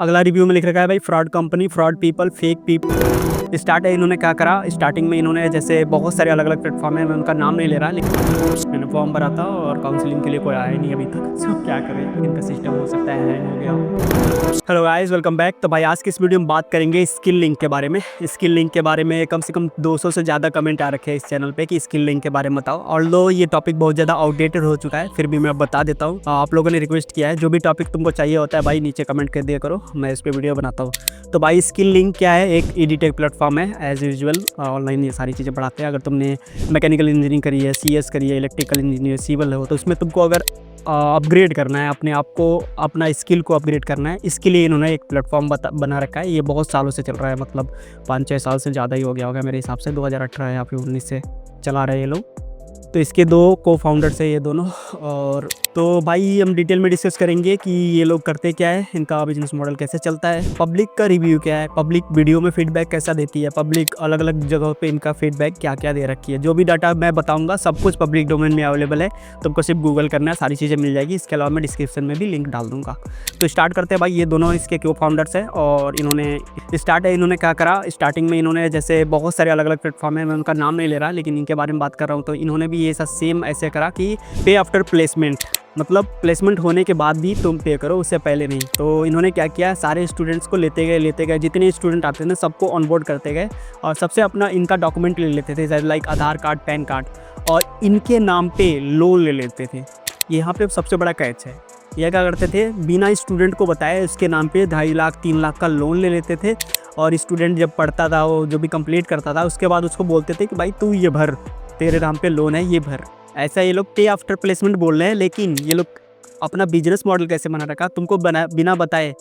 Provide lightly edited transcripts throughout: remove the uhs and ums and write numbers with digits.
अगला रिव्यू में लिख रखा है भाई fraud company, fraud people, fake people. Start है, इन्होंने क्या करा, स्टार्टिंग में इन्होंने जैसे बहुत सारे अलग अलग प्लेटफॉर्म है, मैं उनका नाम नहीं ले रहा, लेकिन मैंने फॉर्म भरा था और काउंसलिंग के लिए कोई आया नहीं अभी तक। सो क्या करें, इनका सिस्टम हो सकता है हैंग हो गया। Hello guys, welcome back. तो भाई आज की इस वीडियो में बात करेंगे स्किल लिंक के बारे में। स्किल लिंक के बारे में कम से कम 200 से ज़्यादा कमेंट आ रखे हैं इस चैनल पे कि स्किल लिंक के बारे में बताओ। ऑल्दो ये टॉपिक बहुत ज़्यादा आउटडेटेड हो चुका है, फिर भी मैं बता देता हूँ। आप लोगों ने रिक्वेस्ट किया है, जो भी टॉपिक तुमको चाहिए होता है भाई नीचे कमेंट कर दिया करो, मैं इस पर वीडियो बनाता हूँ। तो भाई स्किल लिंक क्या है, एक एडीटेक प्लेटफॉर्म है। एज यूजुअल ऑनलाइन ये सारी चीज़ें पढ़ाते हैं। अगर तुमने मैकेनिकल इंजीनियरिंग करी है, सीएस करी है, इलेक्ट्रिकल इंजीनियर, सिविल हो, तो उसमें तुमको अगर अपग्रेड करना है, अपने आप को, अपना स्किल को अपग्रेड करना है, इसके लिए इन्होंने एक प्लेटफॉर्म बना रखा है। ये बहुत सालों से चल रहा है, मतलब 5-6 साल से ज़्यादा ही हो गया होगा मेरे हिसाब से। 2018 या फिर 19 से चला रहे हैं ये लोग। तो इसके दो को फाउंडर्स है ये दोनों। और तो भाई हम डिटेल में डिस्कस करेंगे कि ये लोग करते क्या है, इनका बिजनेस मॉडल कैसे चलता है, पब्लिक का रिव्यू क्या है, पब्लिक वीडियो में फीडबैक कैसा देती है, पब्लिक अलग अलग जगहों पे इनका फीडबैक क्या क्या दे रखी है। जो भी डाटा मैं बताऊंगा सब कुछ पब्लिक डोमेन में अवेलेबल है, तुमको सिर्फ गूगल करना है, सारी चीज़ें मिल जाएगी। इसके अलावा मैं डिस्क्रिप्शन में भी लिंक डाल दूंगा। तो स्टार्ट करते हैं भाई। ये दोनों इसके को फाउंडर्स हैं और इन्होंने क्या करा, स्टार्टिंग में इन्होंने जैसे बहुत सारे अलग अलग प्लेटफॉर्म है, मैं उनका नाम नहीं ले रहा, लेकिन इनके बारे में बात कर रहा हूँ। तो इन्होंने भी ये सेम ऐसे करा कि पे आफ्टर प्लेसमेंट, मतलब प्लेसमेंट होने के बाद भी तुम पे करो, उससे पहले नहीं। तो इन्होंने क्या किया, सारे स्टूडेंट्स को लेते गए, जितने स्टूडेंट आते थे सबको ऑनबोर्ड करते गए और सबसे अपना इनका डॉक्यूमेंट ले लेते थे, लाइक आधार कार्ड, पैन कार्ड, और इनके नाम पे लोन ले लेते थे। यहाँ पे सबसे बड़ा कैच है, यह क्या करते थे, बिना स्टूडेंट को बताए उसके नाम पे 2.5 लाख 3 लाख का लोन ले लेते थे। और स्टूडेंट जब पढ़ता था, वो जो भी कंप्लीट करता था, उसके बाद उसको बोलते थे कि भाई तू ये भर, तेरे नाम पे लोन है, ये भर। ऐसा ये लोग पे आफ्टर प्लेसमेंट बोल रहे हैं, लेकिन ये लोग अपना बिजनेस मॉडल कैसे बना रखा, तुमको बिना बताए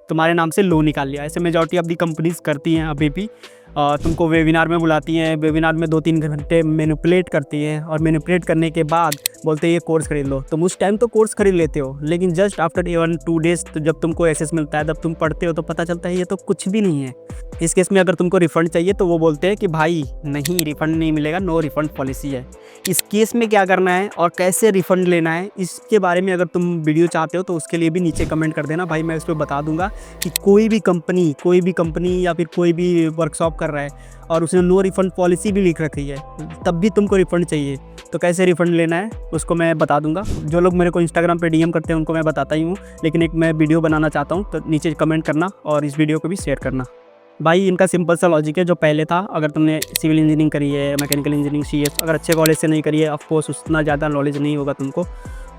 तुम्हारे नाम से लोन निकाल लिया। ऐसे मेजॉरिटी ऑफ दी कंपनीज करती हैं अभी भी। तुमको वेबिनार में बुलाती हैं, वेबिनार में 2-3 घंटे मैनिपुलेट करती हैं और मैनिपुलेट करने के बाद बोलते हैं ये कोर्स खरीद लो। तुम उस टाइम तो कोर्स खरीद लेते हो, लेकिन जस्ट आफ्टर 1-2 डेज तो जब तुमको एक्सेस मिलता है, जब तुम पढ़ते हो तो पता चलता है ये तो कुछ भी नहीं है। इस केस में अगर तुमको रिफ़ंड चाहिए तो वो बोलते हैं कि भाई नहीं, रिफ़ंड नहीं मिलेगा, नो रिफ़ंड पॉलिसी है। इस केस में क्या करना है और कैसे रिफ़ंड लेना है, इसके बारे में अगर तुम वीडियो चाहते हो तो उसके लिए भी नीचे कमेंट कर देना भाई, मैं इस पर बता दूंगा कि कोई भी कंपनी या फिर कोई भी वर्कशॉप कर रहा है और उसने नो रिफ़ंड पॉलिसी भी लिख रखी है, तब भी तुमको रिफ़ंड चाहिए तो कैसे रिफ़ंड लेना है उसको मैं बता दूंगा। जो लोग मेरे को इंस्टाग्राम पे डीएम करते हैं उनको मैं बताता ही हूँ, लेकिन एक मैं वीडियो बनाना चाहता हूँ, तो नीचे कमेंट करना और इस वीडियो को भी शेयर करना। भाई इनका सिंपल सा लॉजिक है, जो पहले था, अगर तुमने सिविल इंजीनियरिंग करी है, मैकेनिकल इंजीनियरिंग, सीएस, अगर अच्छे कॉलेज से नहीं करी है, ऑफकोर्स उतना ज़्यादा नॉलेज नहीं होगा तुमको,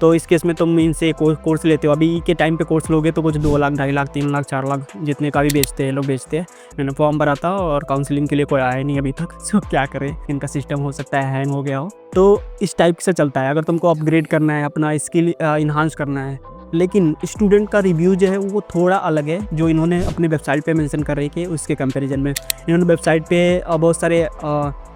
तो इस केस में तुम इनसे कोर्स लेते हो। अभी के टाइम पे कोर्स लोगे तो कुछ 2 लाख, 2.5 लाख, 3 लाख, 4 लाख जितने का भी बेचते हैं लोग बेचते हैं। मैंने फॉर्म भरा था और काउंसलिंग के लिए कोई आया नहीं अभी तक। सो क्या करें, इनका सिस्टम हो सकता है हैंग हो गया हो। तो इस टाइप से चलता है अगर तुमको अपग्रेड करना है, अपना स्किल इन्हांस करना है। लेकिन स्टूडेंट का रिव्यू जो है वो थोड़ा अलग है, जो इन्होंने अपने वेबसाइट पे मेंशन कर रही है। उसके कंपैरिजन में इन्होंने वेबसाइट पे बहुत सारे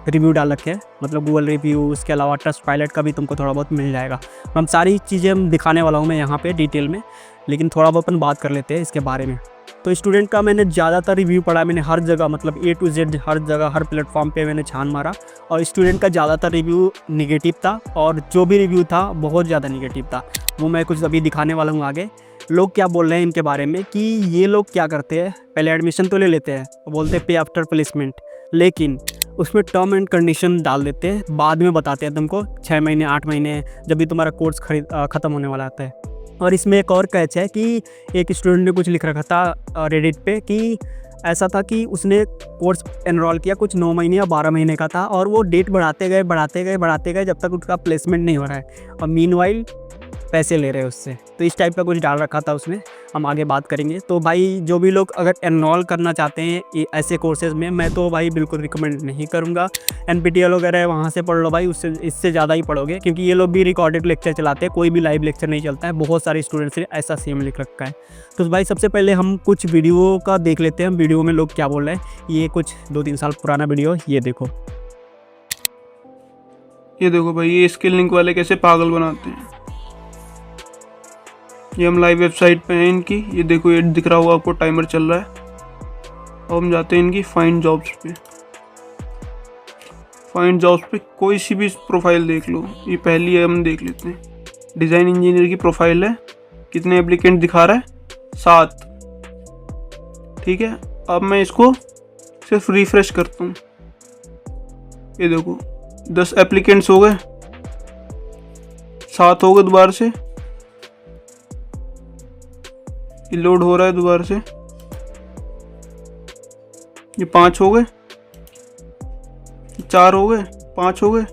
रिव्यू डाल रखे हैं, मतलब गूगल रिव्यू, उसके अलावा ट्रस्ट पायलट का भी तुमको थोड़ा बहुत मिल जाएगा। हम सारी चीज़ें हम दिखाने वाला हूँ मैं यहाँ पे डिटेल में, लेकिन थोड़ा बहुत अपन बात कर लेते हैं इसके बारे में। तो स्टूडेंट का मैंने ज़्यादातर रिव्यू पढ़ा, मैंने हर जगह, मतलब A to Z हर जगह, हर प्लेटफॉर्म पे मैंने छान मारा, और स्टूडेंट का ज़्यादातर रिव्यू निगेटिव था, और जो भी रिव्यू था बहुत ज़्यादा निगेटिव था। वो मैं कुछ अभी दिखाने वाला हूँ आगे। लोग क्या बोल रहे हैं इनके बारे में कि ये लोग क्या करते हैं, पहले एडमिशन तो ले लेते हैं, बोलते हैं पे आफ्टर प्लेसमेंट, लेकिन उसमें टर्म एंड कंडीशन डाल देते हैं, बाद में बताते हैं तुमको 6 महीने 8 महीने जब भी तुम्हारा कोर्स ख़त्म होने वाला आता है। और इसमें एक और कैच है कि एक स्टूडेंट ने कुछ लिख रखा था रेडिट पे कि ऐसा था कि उसने कोर्स एनरोल किया, कुछ 9 महीने या 12 महीने का था, और वो डेट बढ़ाते गए जब तक उसका प्लेसमेंट नहीं हो रहा है, और मीनवाइल पैसे ले रहे हैं उससे। तो इस टाइप का कुछ डाल रखा था उसने, हम आगे बात करेंगे। तो भाई जो भी लोग अगर एनरोल करना चाहते हैं ऐसे कोर्सेज़ में, मैं तो भाई बिल्कुल रिकमेंड नहीं करूँगा। NPTEL वगैरह है, वहाँ से पढ़ लो भाई, उससे इससे ज़्यादा ही पढ़ोगे, क्योंकि ये लोग भी रिकॉर्डेड लेक्चर चलाते हैं, कोई भी लाइव लेक्चर नहीं चलता है। बहुत सारे स्टूडेंट्स ने ऐसा सेम लिख रखा है। तो भाई सबसे पहले हम कुछ वीडियो का देख लेते हैं, वीडियो में लोग क्या बोल रहे हैं। ये कुछ 2-3 साल पुराना वीडियो, ये देखो भाई, ये स्किल लिंक वाले कैसे पागल बनाते हैं। ये हम लाइव वेबसाइट पे हैं इनकी, ये देखो, ये दिख रहा होगा आपको, टाइमर चल रहा है। अब हम जाते हैं इनकी फाइंड जॉब्स पे। फाइंड जॉब्स पे कोई सी भी प्रोफाइल देख लो, ये पहली है, हम देख लेते हैं। डिज़ाइन इंजीनियर की प्रोफाइल है, कितने एप्लीकेंट दिखा रहा है, 7। ठीक है, अब मैं इसको सिर्फ रिफ्रेश करता हूँ। ये देखो 10 एप्लीकेंट्स हो गए, 7 हो गए दोबारा से, ये लोड हो रहा है दोबारा से, ये 5 हो गए, 4 हो गए, 5 हो गए।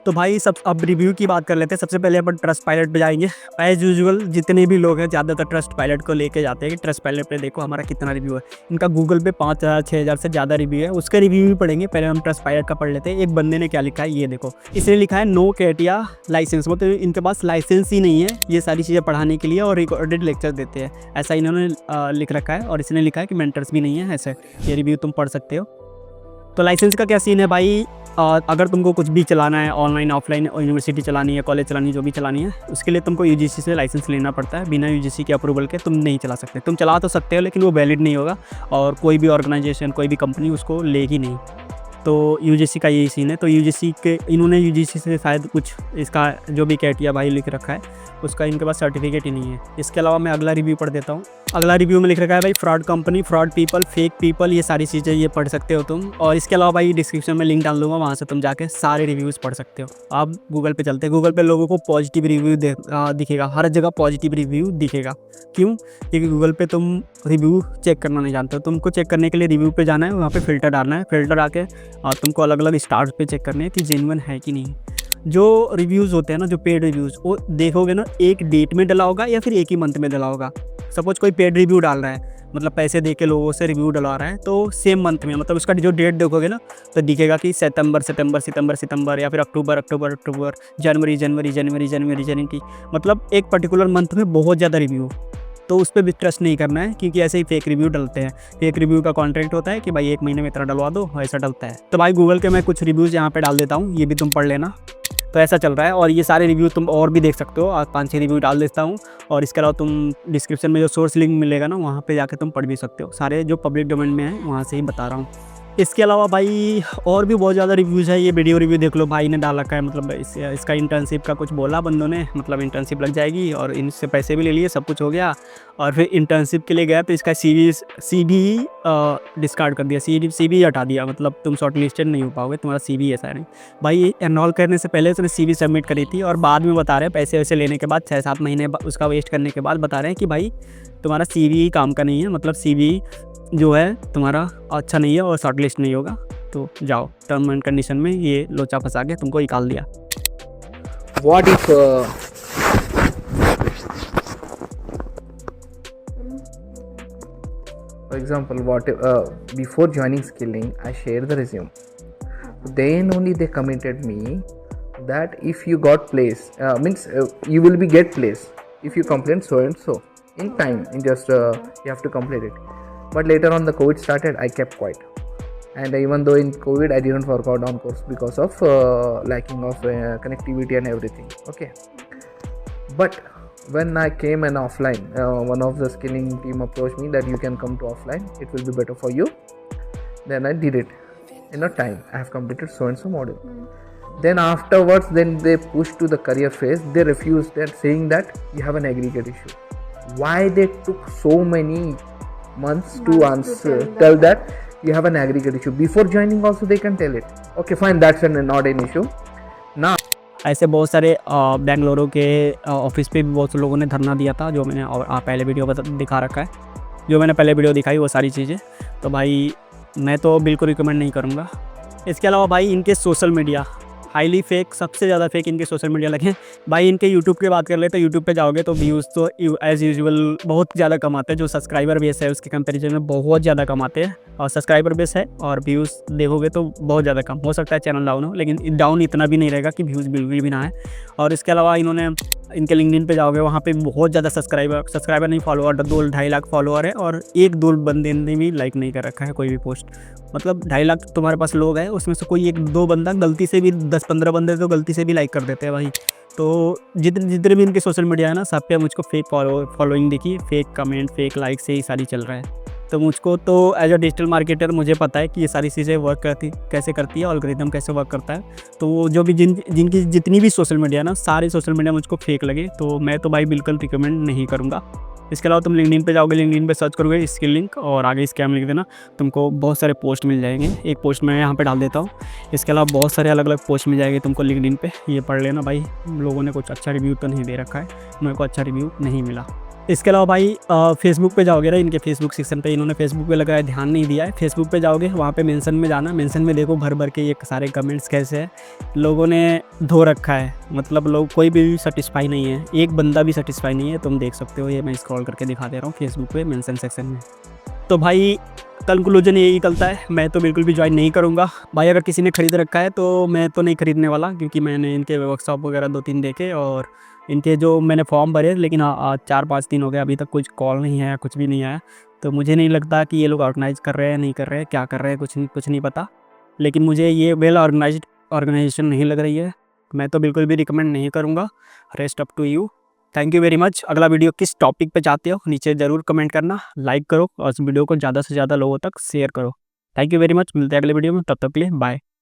तो भाई सब अब रिव्यू की बात कर लेते हैं। सबसे पहले अपन ट्रस्ट पायलट पे जाएंगे। एज यूजुअल जितने भी लोग हैं ज़्यादातर ट्रस्ट पायलट को लेके जाते हैं कि ट्रस्ट पायलट पे देखो हमारा कितना रिव्यू है। इनका गूगल पे 5000 6000 से ज़्यादा रिव्यू है, उसके रिव्यू भी पढ़ेंगे। पहले हम ट्रस्ट पायलट का पढ़ लेते हैं। एक बंदे ने क्या लिखा है ये देखो, इसने लिखा है नो कैटिया लाइसेंस, मतलब इनके पास लाइसेंस ही नहीं है ये सारी चीज़ें पढ़ाने के लिए और रिकॉर्डेड लेक्चर देते हैं, ऐसा इन्होंने लिख रखा है। और इसने लिखा है कि मेंटर्स भी नहीं है, ऐसे ये रिव्यू तुम पढ़ सकते हो। तो लाइसेंस का क्या सीन है भाई, अगर तुमको कुछ भी चलाना है, ऑनलाइन ऑफलाइन यूनिवर्सिटी चलानी है, कॉलेज चलानी है, जो भी चलानी है, उसके लिए तुमको यूजीसी से लाइसेंस लेना पड़ता है। बिना यूजीसी के अप्रूवल के तुम नहीं चला सकते। तुम चला तो सकते हो लेकिन वो वैलिड नहीं होगा और कोई भी ऑर्गेनाइजेशन, कोई भी कंपनी उसको लेगी नहीं। तो यूजीसी का यही सीन है। तो यूजीसी के इन्होंने यूजीसी से शायद कुछ इसका जो भी कैटिया भाई लिख रखा है उसका इनके पास सर्टिफिकेट ही नहीं है। इसके अलावा मैं अगला रिव्यू पढ़ देता हूँ। अगला रिव्यू में लिख रखा है भाई fraud company, fraud people, fake people, ये सारी चीज़ें ये पढ़ सकते हो तुम। और इसके अलावा भाई डिस्क्रिप्शन में लिंक डाल दूंगा, वहाँ से तुम जाके सारे रिव्यूज़ पढ़ सकते हो। अब गूगल पे चलते हैं। गूगल पे लोगों को पॉजिटिव रिव्यू दिखेगा, हर जगह पॉजिटिव रिव्यू दिखेगा। क्यों? क्योंकि गूगल पे तुम रिव्यू चेक करना नहीं जानते हो। तुमको चेक करने के लिए रिव्यू पे जाना है, वहाँ पे फ़िल्टर डालना है, फ़िल्टर आके तुमको अलग अलग स्टार्स पे चेक करने हैं कि जेन्युइन है कि नहीं। जो रिव्यूज़ होते हैं ना, जो पेड रिव्यूज़, वो देखोगे ना एक डेट में डला होगा या फिर एक ही मंथ में डला होगा। सपोज कोई पेड रिव्यू डाल रहा है, मतलब पैसे दे के लोगों से रिव्यू डलवा रहा है, तो सेम मंथ में, मतलब उसका जो डेट देखोगे ना तो दिखेगा कि सितंबर या फिर अक्टूबर, जनवरी, मतलब एक पर्टिकुलर मंथ में बहुत ज़्यादा रिव्यू। तो उस पर भी ट्रस्ट नहीं करना है क्योंकि ऐसे ही फेक रिव्यू डलते हैं। फेक रिव्यू का कॉन्ट्रैक्ट होता है कि भाई 1 महीने में इतना डलवा दो, ऐसा डलता है। तो भाई गूगल के मैं कुछ रिव्यूज़ यहाँ पे डाल देता हूँ, ये भी तुम पढ़ लेना। तो ऐसा चल रहा है और ये सारे रिव्यू तुम और भी देख सकते हो। 5-6 रिव्यू डाल देता हूँ और इसके अलावा तुम डिस्क्रिप्शन में जो सोर्स लिंक मिलेगा ना, वहाँ पे जाके तुम पढ़ भी सकते हो। सारे जो पब्लिक डोमेन में है वहाँ से ही बता रहा हूँ। इसके अलावा भाई और भी बहुत ज़्यादा रिव्यूज़ है। ये वीडियो रिव्यू देख लो, भाई ने डाल रखा है, मतलब इसका इंटर्नशिप का कुछ बोला बंदों ने, मतलब इंटर्नशिप लग जाएगी और इनसे पैसे भी ले लिए, सब कुछ हो गया। और फिर इंटर्नशिप के लिए गया तो इसका CV डिस्कार्ड कर दिया, CV हटा दिया, मतलब तुम शॉर्ट लिस्टेड नहीं हो पाओगे, तुम्हारा CV ऐसा नहीं। भाई एनरोल करने से पहले उसने CV सबमिट करी थी और बाद में बता रहे हैं, पैसे वैसे लेने के बाद 6-7 महीने उसका वेस्ट करने के बाद बता रहे हैं कि भाई तुम्हारा CV काम का नहीं है, मतलब CV जो है तुम्हारा अच्छा नहीं है और शॉर्ट लिस्ट नहीं होगा। तो जाओ, टर्म एंड कंडीशन में ये लोचा फंसा के तुमको निकाल दिया। What if for example, what before joining skilling I shared the resume, then only they committed me that if you got place, means you will be get place if you complete so and so in time, in just you have to complete it. But later on the COVID started, I kept quiet, and even though in COVID I didn't work out on course because of lacking of connectivity and everything. Okay, but when I came in offline, one of the skilling team approached me that you can come to offline, it will be better for you. Then I did it in a time. I have completed so and so module. Then afterwards, then they pushed to the career phase. They refused that, saying that you have an aggregate issue. Why they took so many months to answer, tell that you have an aggregate issue? Before joining also they can tell it. Okay, fine, that's not an issue. Now ऐसे बहुत सारे बेंगलुरु के office पे भी बहुत से लोगों ने धरना दिया था, जो मैंने पहले वीडियो दिखा रखा है, जो मैंने पहले वीडियो दिखाई वो सारी चीज़ें। तो भाई मैं तो बिल्कुल रिकमेंड नहीं करूँगा। इसके अलावा भाई इनके सोशल मीडिया हाईली फेक, सबसे ज़्यादा फेक इनके सोशल मीडिया लगे। भाई इनके यूट्यूब की बात कर ले तो यूट्यूब पे जाओगे तो व्यूज़ तो एज़ यूजुअल बहुत ज़्यादा कम आते हैं। जो सब्सक्राइबर बेस है उसके कंपैरिजन में बहुत ज़्यादा कम आते हैं, और सब्सक्राइबर बेस है और व्यूज़ देखोगे तो बहुत ज़्यादा कम। हो सकता है चैनल डाउन हो, लेकिन डाउन इतना भी नहीं रहेगा कि व्यूज़ बिल्कुल भी ना आए। और इसके अलावा इन्होंने इनके लिंक्डइन पे जाओगे, वहाँ पे बहुत ज़्यादा सब्सक्राइबर नहीं, फॉलोअर 2-2.5 लाख फॉलोअर है, और 1-2 बंदे ने भी लाइक नहीं कर रखा है कोई भी पोस्ट। मतलब 2.5 लाख तुम्हारे पास लोग हैं, उसमें से कोई 1-2 बंदा गलती से भी, 10-15 बंदे तो गलती से भी लाइक कर देते हैं भाई। तो जितने भी इनके सोशल मीडिया है ना, सब पे मुझको फेक फॉलोइंग दिखी, फेक कमेंट, फेक लाइक से ही सारी चल रहा है। तो मुझको तो एज अ डिजिटल मार्केटर मुझे पता है कि ये सारी चीज़ें वर्क कैसे करती है, एल्गोरिथम कैसे वर्क करता है। तो जो भी जिनकी जितनी भी सोशल मीडिया ना, सारे सोशल मीडिया मुझको फेक लगे, तो मैं तो भाई बिल्कुल रिकमेंड नहीं करूँगा। इसके अलावा तुम लिंक्डइन पे जाओगे, लिंक्डइन पे सर्च करोगे स्किल लिंक और आगे स्कैम लिख देना, तुमको बहुत सारे पोस्ट मिल जाएंगे। एक पोस्ट मैं यहाँ पे डाल देता हूँ। इसके अलावा बहुत सारे अलग अलग पोस्ट मिल जाएंगे तुमको लिंक्डइन पे, ये पढ़ लेना भाई। लोगों ने कुछ अच्छा रिव्यू तो नहीं दे रखा है, मेरे को अच्छा रिव्यू नहीं मिला। इसके अलावा भाई फेसबुक पे जाओगे ना, इनके फेसबुक सेक्शन पे, इन्होंने फेसबुक पे लगाया, ध्यान नहीं दिया है। फेसबुक पे जाओगे, वहाँ पे मेंशन में जाना, मेंशन में देखो भर भर के ये सारे कमेंट्स कैसे हैं, लोगों ने धो रखा है। मतलब लोग कोई भी सेटिस्फाई नहीं है, एक बंदा भी सेटिस्फाई नहीं है। तुम देख सकते हो, ये मैं स्क्रॉल करके दिखा दे रहा हूँ फेसबुक पे मेंशन सेक्शन में। तो भाई कंक्लूजन यही निकलता है, मैं तो बिल्कुल भी ज्वाइन नहीं करूँगा भाई। अगर किसी ने ख़रीद रखा है तो मैं तो नहीं ख़रीदने वाला, क्योंकि मैंने इनके वर्कशॉप वगैरह 2-3 देखे और इनके जो मैंने फॉर्म भरे, लेकिन 4-5 दिन हो गए, अभी तक कुछ कॉल नहीं आया, कुछ भी नहीं आया। तो मुझे नहीं लगता कि ये लोग ऑर्गेनाइज़ कर रहे हैं, नहीं कर रहे हैं, क्या कर रहे हैं, कुछ नहीं पता। लेकिन मुझे ये वेल ऑर्गेनाइज्ड ऑर्गेनाइजेशन नहीं लग रही है, मैं तो बिल्कुल भी रिकमेंड नहीं करूँगा। Rest up to you. Thank you very much. अगला वीडियो किस टॉपिक पे चाहते हो नीचे ज़रूर कमेंट करना, लाइक करो और इस वीडियो को ज़्यादा से ज़्यादा लोगों तक शेयर करो। Thank you very much. मिलते हैं अगले वीडियो में, तब तक के लिए बाय।